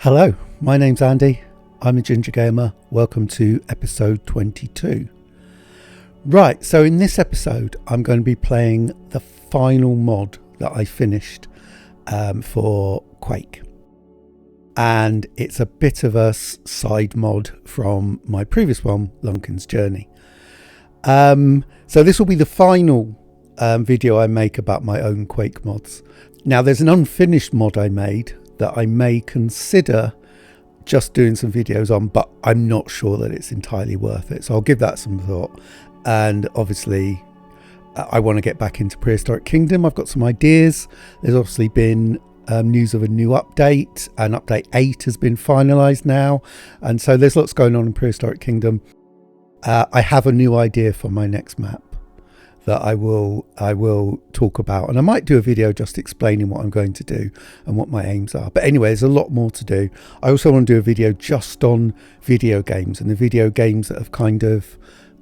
Hello, my name's Andy. I'm a ginger gamer. Welcome to episode 22. Right, so in this episode, I'm going to be playing the final mod that I finished for Quake. And it's a bit of a side mod from my previous one, Lunkin's Journey. So this will be the final video I make about my own Quake mods. Now, there's an unfinished mod I made that I may consider just doing some videos on, but I'm not sure that it's entirely worth it. So I'll give that some thought. And obviously, I want to get back into Prehistoric Kingdom. I've got some ideas. There's obviously been news of a new update, and update 8 has been finalized now. And so there's lots going on in Prehistoric Kingdom. I have a new idea for my next map that I will talk about, and I might do a video just explaining what I'm going to do and what my aims are. But anyway, there's a lot more to do. I also want to do a video just on video games and the video games that have kind of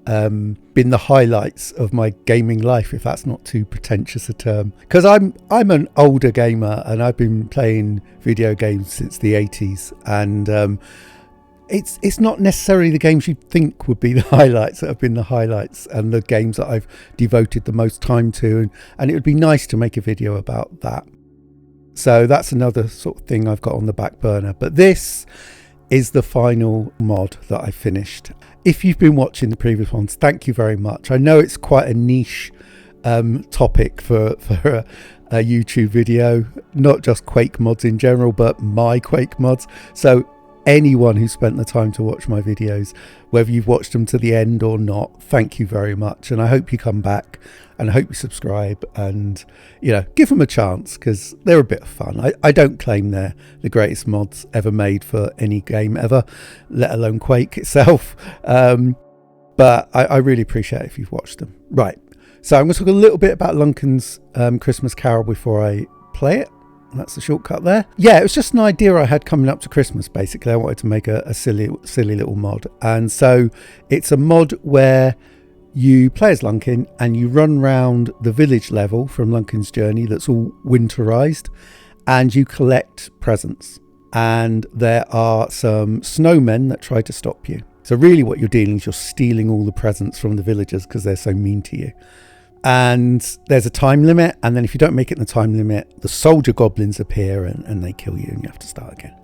been the highlights of my gaming life, if that's not too pretentious a term, because I'm an older gamer and I've been playing video games since the 80s, and it's not necessarily the games you'd think would be the highlights that have been the highlights and the games that I've devoted the most time to, and it would be nice to make a video about that. So that's another sort of thing I've got on the back burner. But this is the final mod that I finished. If you've been watching the previous ones, thank you very much. I know it's quite a niche topic for a YouTube video, not just Quake mods in general, but my Quake mods. So anyone who spent the time to watch my videos, whether you've watched them to the end or not, thank you very much. And I hope you come back, and I hope you subscribe, and give them a chance, because they're a bit of fun. I don't claim they're the greatest mods ever made for any game ever, let alone Quake itself, but I really appreciate it if you've watched them. Right, so I'm going to talk a little bit about Lunkin's Christmas Carol before I play it. That's the shortcut there. Yeah, it was just an idea I had coming up to Christmas, basically. I wanted to make a silly little mod. And so it's a mod where you play as Lunkin and you run round the village level from Lunkin's Journey that's all winterized, and you collect presents. And there are some snowmen that try to stop you. So really what you're doing is you're stealing all the presents from the villagers because they're so mean to you. And there's a time limit, and then if you don't make it in the time limit, the soldier goblins appear and they kill you, and you have to start again.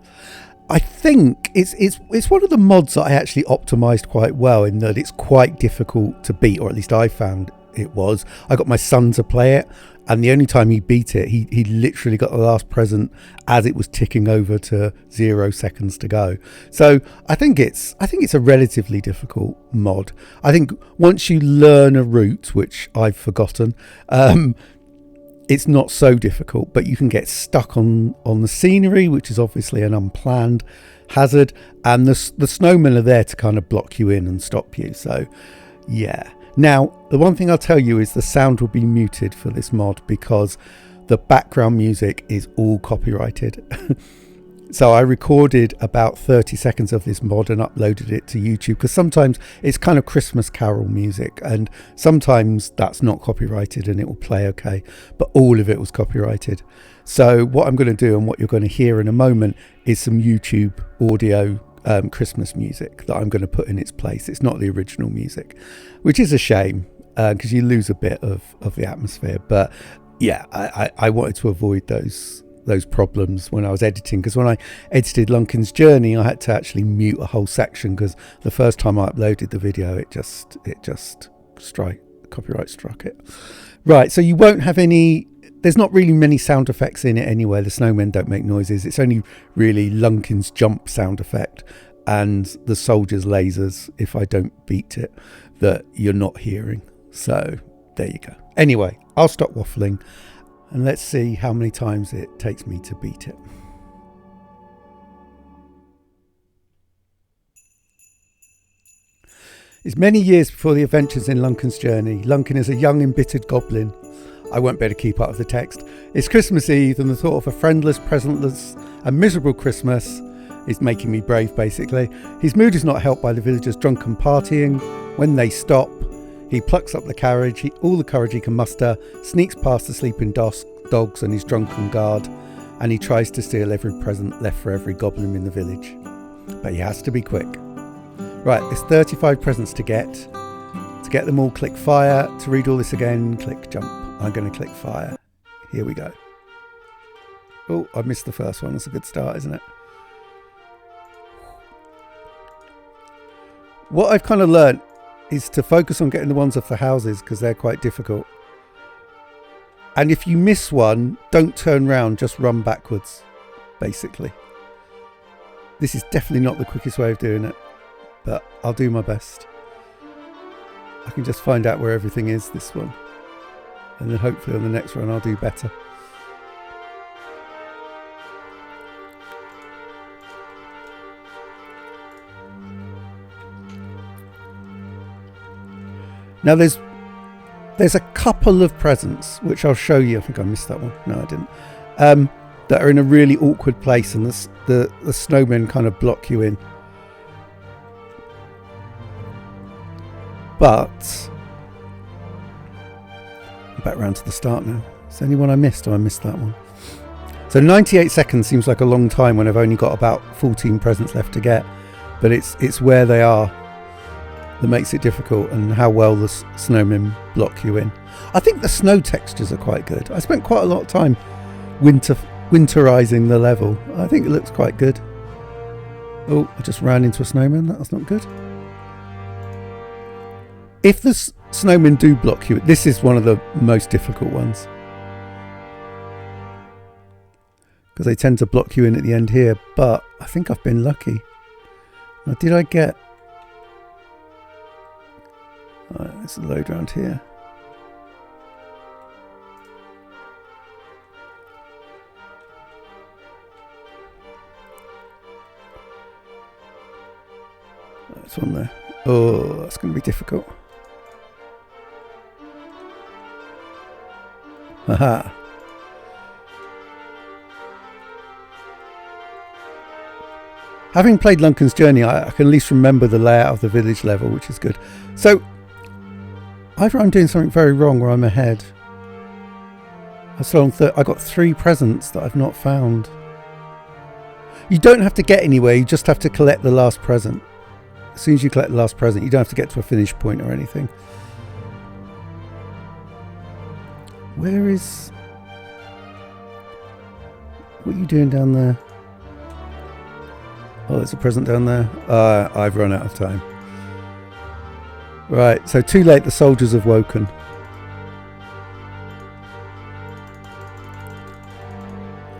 I think it's one of the mods that I actually optimized quite well, in that it's quite difficult to beat, or at least I found it was. I got my son to play it, and the only time he beat it, he literally got the last present as it was ticking over to 0 seconds to go. So I think it's a relatively difficult mod. I think once you learn a route, which I've forgotten, it's not so difficult, but you can get stuck on the scenery, which is obviously an unplanned hazard, and the snowmen are there to kind of block you in and stop you. So yeah. Now, the one thing I'll tell you is the sound will be muted for this mod because the background music is all copyrighted. So I recorded about 30 seconds of this mod and uploaded it to YouTube, because sometimes it's kind of Christmas carol music and sometimes that's not copyrighted and it will play okay, but all of it was copyrighted. So what I'm going to do, and what you're going to hear in a moment, is some YouTube audio Christmas music that I'm going to put in its place. It's not the original music, which is a shame, because you lose a bit of the atmosphere. But yeah, I wanted to avoid those problems when I was editing, because when I edited Lunkin's Journey, I had to actually mute a whole section, because the first time I uploaded the video, it just copyright struck it. Right, so you won't have any. There's not really many sound effects in it anyway. The snowmen don't make noises. It's only really Lunkin's jump sound effect and the soldiers' lasers, if I don't beat it, that you're not hearing. So there you go. Anyway, I'll stop waffling and let's see how many times it takes me to beat it. It's many years before the adventures in Lunkin's Journey. Lunkin is a young, embittered goblin. I won't be able to keep up with the text. It's Christmas Eve, and the thought of a friendless, presentless and miserable Christmas is making me brave, basically. His mood is not helped by the villagers' drunken partying. When they stop, he plucks up the courage, all the courage he can muster, sneaks past the sleeping dogs and his drunken guard, and he tries to steal every present left for every goblin in the village. But he has to be quick. Right, there's 35 presents to get. To get them all, click fire. To read all this again, click jump. I'm going to click fire. Here we go. Oh, I missed the first one. That's a good start, isn't it? What I've kind of learnt is to focus on getting the ones off the houses because they're quite difficult. And if you miss one, don't turn round, just run backwards, basically. This is definitely not the quickest way of doing it, but I'll do my best. I can just find out where everything is, this one. And then hopefully on the next run I'll do better. Now there's a couple of presents which I'll show you. I think I missed that one. No, I didn't. That are in a really awkward place, and the snowmen kind of block you in. But I'm back round to the start now. Is there anyone I missed? Oh, I missed that one. So 98 seconds seems like a long time when I've only got about 14 presents left to get, but it's where they are that makes it difficult, and how well the snowmen block you in. I think the snow textures are quite good. I spent quite a lot of time winterizing the level. I think it looks quite good. Oh, I just ran into a snowman. That's not good. If the snowmen do block you, this is one of the most difficult ones, because they tend to block you in at the end here, but I think I've been lucky. Now, did I get... Alright, there's a load around here. There's one there. Oh, that's going to be difficult. Haha. Having played Lunkin's Journey, I can at least remember the layout of the village level, which is good. So, either I'm doing something very wrong or I'm ahead. I got 3 presents that I've not found. You don't have to get anywhere, you just have to collect the last present. As soon as you collect the last present, you don't have to get to a finish point or anything. Where is... What are you doing down there? Oh, there's a present down there. I've run out of time. Right, so too late, the soldiers have woken.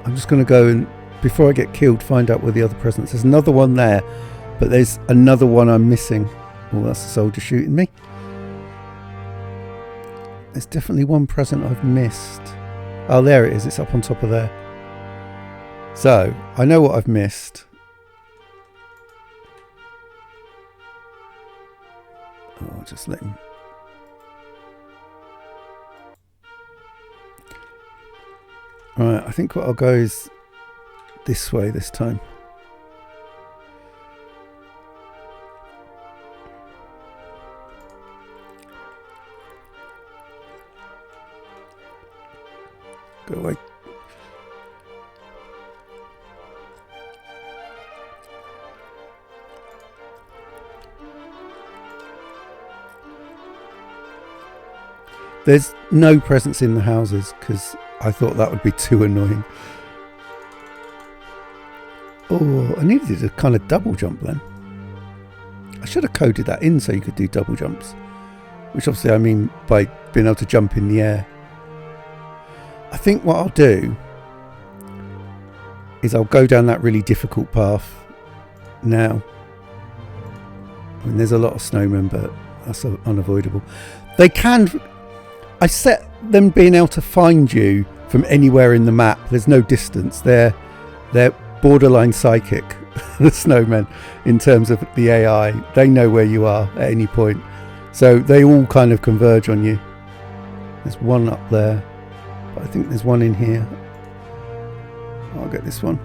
I'm just going to go and, before I get killed, find out where the other presents. There's another one there, but there's another one I'm missing. Oh, that's a soldier shooting me. There's definitely one present I've missed. Oh, there it is. It's up on top of there. So, I know what I've missed. Oh, just let him... Right, I think what I'll go is this way this time. Go away. There's no presents in the houses because I thought that would be too annoying. Oh, I needed a kind of double jump then. I should have coded that in so you could do double jumps, which obviously I mean by being able to jump in the air. I think what I'll do is I'll go down that really difficult path now. I mean, there's a lot of snowmen, but that's unavoidable. They can... I set them being able to find you from anywhere in the map. There's no distance. They're borderline psychic, the snowmen, in terms of the AI. They know where you are at any point. So they all kind of converge on you. There's one up there. But I think there's one in here. I'll get this one.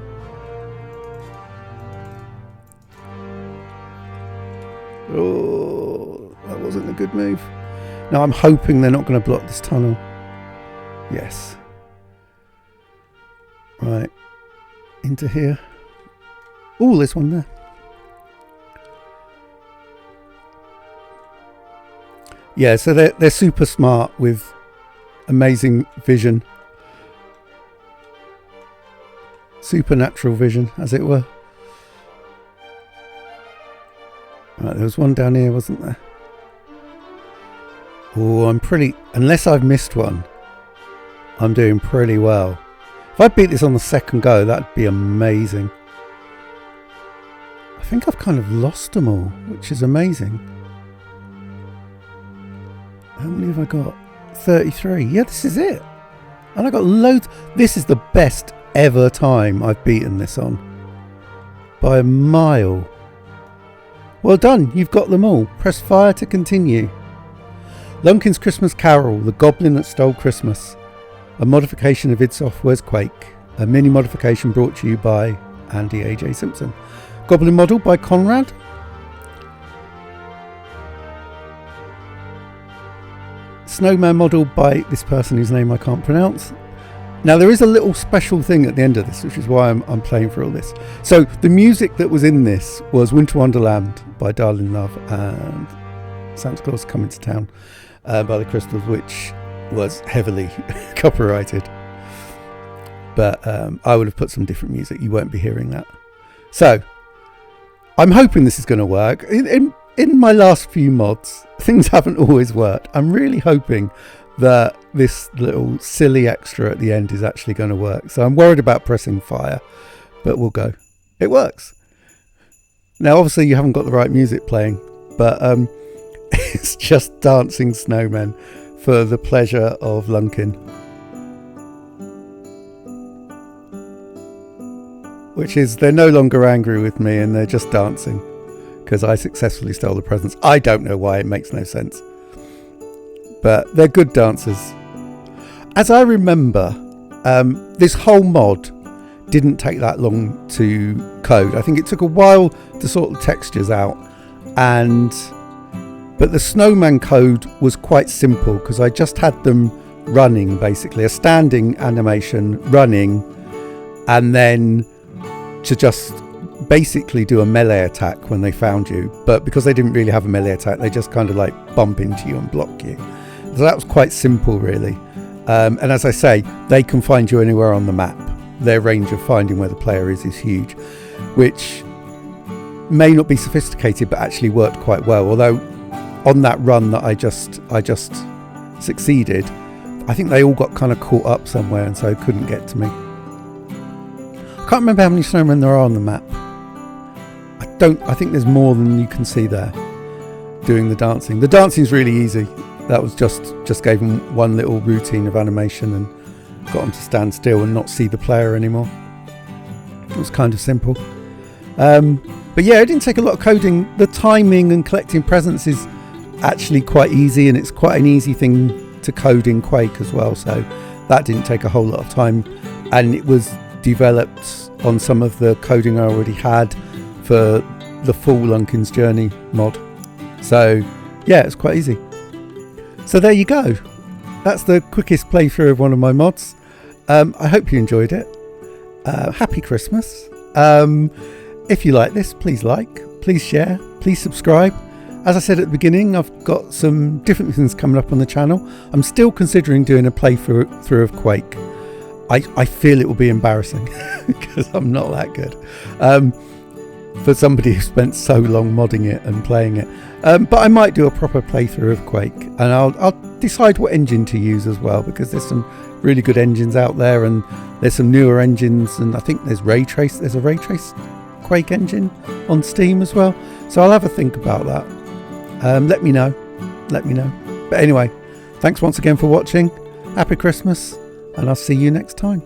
Oh, that wasn't a good move. Now I'm hoping they're not going to block this tunnel. Yes. Right, into here. Oh, there's one there. Yeah, so they're super smart with amazing vision. Supernatural vision, as it were. Right, there was one down here, wasn't there? Oh, unless I've missed one, I'm doing pretty well. If I beat this on the second go, that'd be amazing. I think I've kind of lost them all, which is amazing. How many have I got? 33. Yeah, this is it. And I got loads. This is the best ever time I've beaten this on. By a mile. Well done, you've got them all. Press fire to continue. Lunkin's Christmas Carol, The Goblin That Stole Christmas. A modification of id Software's Quake. A mini modification brought to you by Andy A.J. Simpson. Goblin model by Conrad. Snowman model by this person whose name I can't pronounce. Now there is a little special thing at the end of this, which is why I'm playing for all this. So the music that was in this was Winter Wonderland by Darling Love and Santa Claus Coming to Town by the Crystals, which was heavily copyrighted. But I would have put some different music. You won't be hearing that. So I'm hoping this is going to work. In my last few mods, things haven't always worked. I'm really hoping that this little silly extra at the end is actually going to work. So I'm worried about pressing fire, but we'll go. It works. Now, obviously, you haven't got the right music playing, but it's just dancing snowmen for the pleasure of Lunkin. Which is, they're no longer angry with me and they're just dancing because I successfully stole the presents. I don't know why, it makes no sense. But they're good dancers. As I remember, this whole mod didn't take that long to code. I think it took a while to sort the textures out, but the snowman code was quite simple because I just had them running, basically a standing animation running, and then to just basically do a melee attack when they found you. But because they didn't really have a melee attack, they just kind of like bump into you and block you. So that was quite simple, really. And as I say, they can find you anywhere on the map. Their range of finding where the player is huge, which may not be sophisticated, but actually worked quite well. Although on that run that I just succeeded, I think they all got kind of caught up somewhere and so couldn't get to me. I can't remember how many snowmen there are on the map. I think there's more than you can see there doing the dancing. The dancing's really easy. That was just gave them one little routine of animation and got them to stand still and not see the player anymore. It was kind of simple. But yeah, it didn't take a lot of coding. The timing and collecting presents is actually quite easy, and it's quite an easy thing to code in Quake as well. So that didn't take a whole lot of time, and it was developed on some of the coding I already had for the full Lunkin's Journey mod. So yeah, it's quite easy. So there you go. That's the quickest playthrough of one of my mods. I hope you enjoyed it. Happy Christmas. If you like this, please please share, please subscribe. As I said at the beginning, I've got some different things coming up on the channel. I'm still considering doing a playthrough of Quake. I feel it will be embarrassing because I'm not that good. For somebody who spent so long modding it and playing it. But I might do a proper playthrough of Quake, and I'll decide what engine to use as well, because there's some really good engines out there, and there's some newer engines, and I think there's a ray trace Quake engine on Steam as well. So I'll have a think about that. Let me know. But anyway, thanks once again for watching. Happy Christmas, and I'll see you next time.